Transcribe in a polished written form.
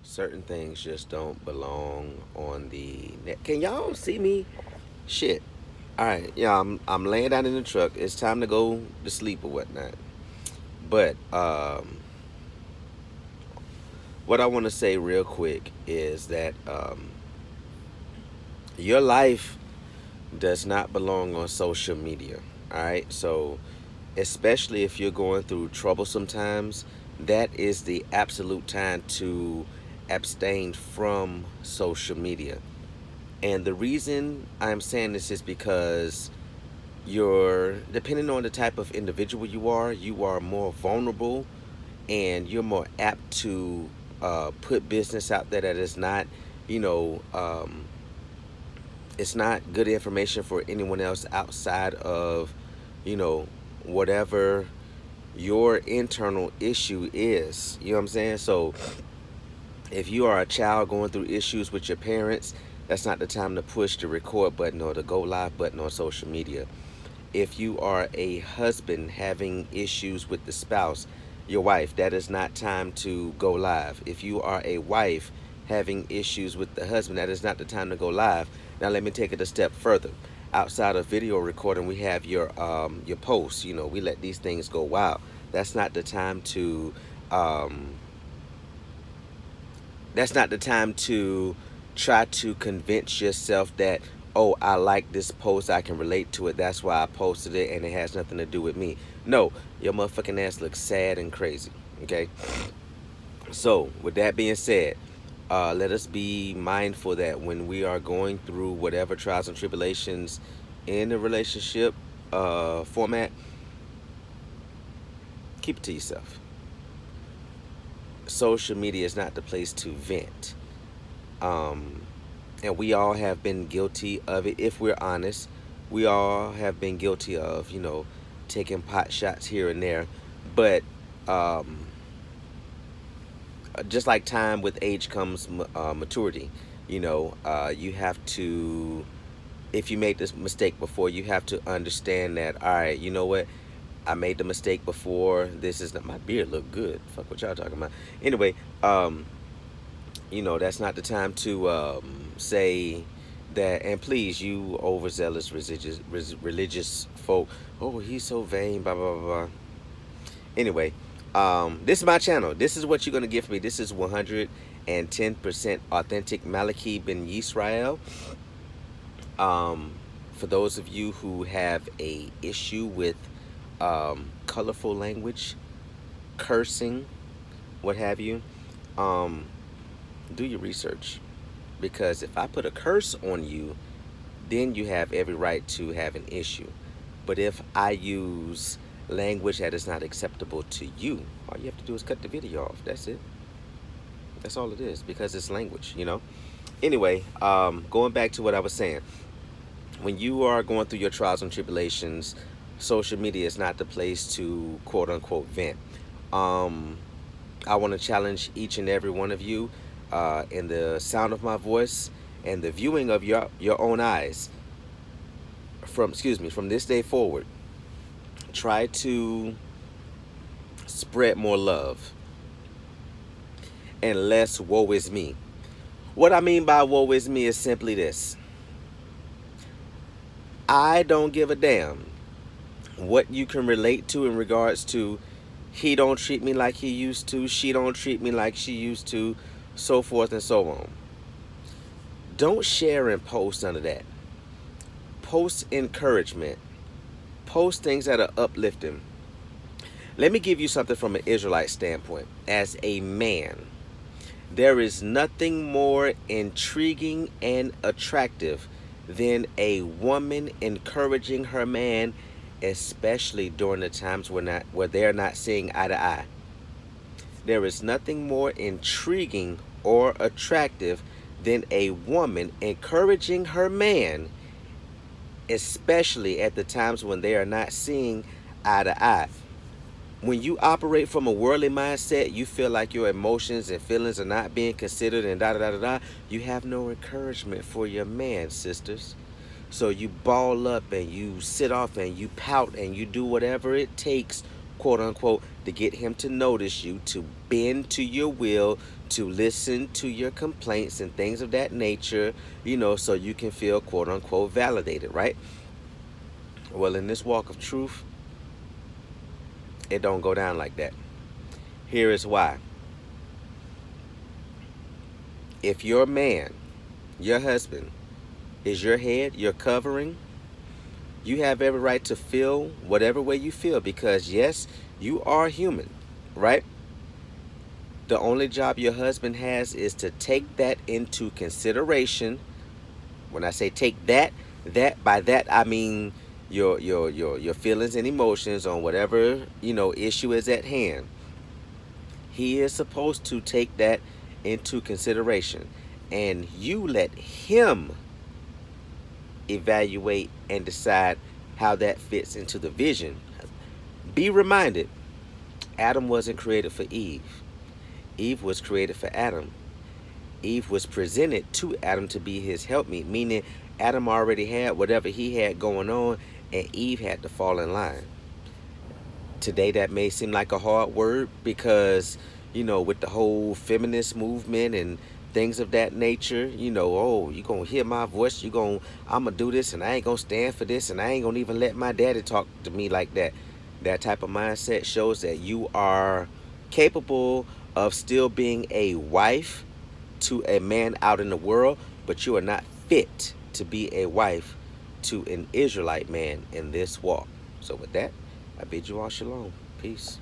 Certain things just don't belong on the net. Can y'all see me? Shit. All right, yeah, I'm laying down in the truck. It's time to go to sleep or whatnot. But what I want to say real quick is that your life does not belong on social media. All right, so especially if you're going through troublesome times, that is the absolute time to abstain from social media. And the reason I'm saying this is because you're, depending on the type of individual you are more vulnerable and you're more apt to put business out there that is not, you know, it's not good information for anyone else outside of, you know, whatever your internal issue is. You know what I'm saying? So if you are a child going through issues with your parents, that's not the time to push the record button or the go live button on social media. If you are a husband having issues with the spouse, your wife, that is not time to go live. If you are a wife having issues with the husband, that is not the time to go live. Now let me take it a step further. Outside of video recording, we have your posts. You know, we let these things go wild. That's not the time to um, that's not the time to try to convince yourself that, oh, I like this post, I can relate to it, that's why I posted it, and it has nothing to do with me. No, your motherfucking ass looks sad and crazy. Okay. So with that being said, let us be mindful that when we are going through whatever trials and tribulations in a relationship format, keep it to yourself. Social media is not the place to vent. um, and we all have been guilty of it. If we're honest, we all have been guilty of, you know, taking pot shots here and there. But um, just like time, with age comes maturity. You know, you have to, if you made this mistake before, you have to understand that, all right, you know what, I made the mistake before. This is not, my beard look good, fuck what y'all talking about. Anyway, you know, that's not the time to say that. And please, you overzealous religious folk, oh, he's so vain, blah blah blah blah. Anyway, this is my channel. This is what you're gonna get from me. This is 110% authentic Malachi Ben Yisrael. For those of you who have a issue with colorful language, cursing, what have you, um, do your research, because if I put a curse on you, then you have every right to have an issue. But if I use language that is not acceptable to you, all you have to do is cut the video off. That's it. That's all it is, because it's language, you know. Anyway, going back to what I was saying, when you are going through your trials and tribulations, social media is not the place to quote unquote vent. Um, I want to challenge each and every one of you, in the sound of my voice and the viewing of your own eyes, from, excuse me, from this day forward, try to spread more love and less woe is me. What I mean by woe is me is simply this: I don't give a damn what you can relate to in regards to, he don't treat me like he used to, she don't treat me like she used to, so forth and so on. Don't share and post none of that. Post encouragement. Post things that are uplifting. Let me give you something from an Israelite standpoint. As a man, there is nothing more intriguing and attractive than a woman encouraging her man, especially during the times where they're not seeing eye to eye. There is nothing more intriguing or attractive than a woman encouraging her man, especially at the times when they are not seeing eye to eye. When you operate from a worldly mindset, you feel like your emotions and feelings are not being considered and da da da da da. You have no encouragement for your man, sisters. So you ball up and you sit off and you pout and you do whatever it takes, quote unquote, to get him to notice you, to bend to your will, to listen to your complaints and things of that nature, so you can feel quote unquote validated, right? Well, in this walk of truth, it don't go down like that. Here is why. If your man, your husband, is your head, your covering, you have every right to feel whatever way you feel, because yes, you are human, right? The only job your husband has is to take that into consideration. When I say take that by that I mean your feelings and emotions on whatever issue is at hand. He is supposed to take that into consideration, and you let him evaluate and decide how that fits into the vision. Be reminded, Adam wasn't created for Eve. Eve was created for Adam. Eve was presented to Adam to be his helpmeet, meaning Adam already had whatever he had going on, and Eve had to fall in line. Today, that may seem like a hard word because, with the whole feminist movement and things of that nature, oh, you gonna hear my voice, I'm gonna do this, and I ain't gonna stand for this, and I ain't gonna even let my daddy talk to me like that. That type of mindset shows that you are capable of still being a wife to a man out in the world, but you are not fit to be a wife to an Israelite man in this walk. So with that, I bid you all shalom. Peace.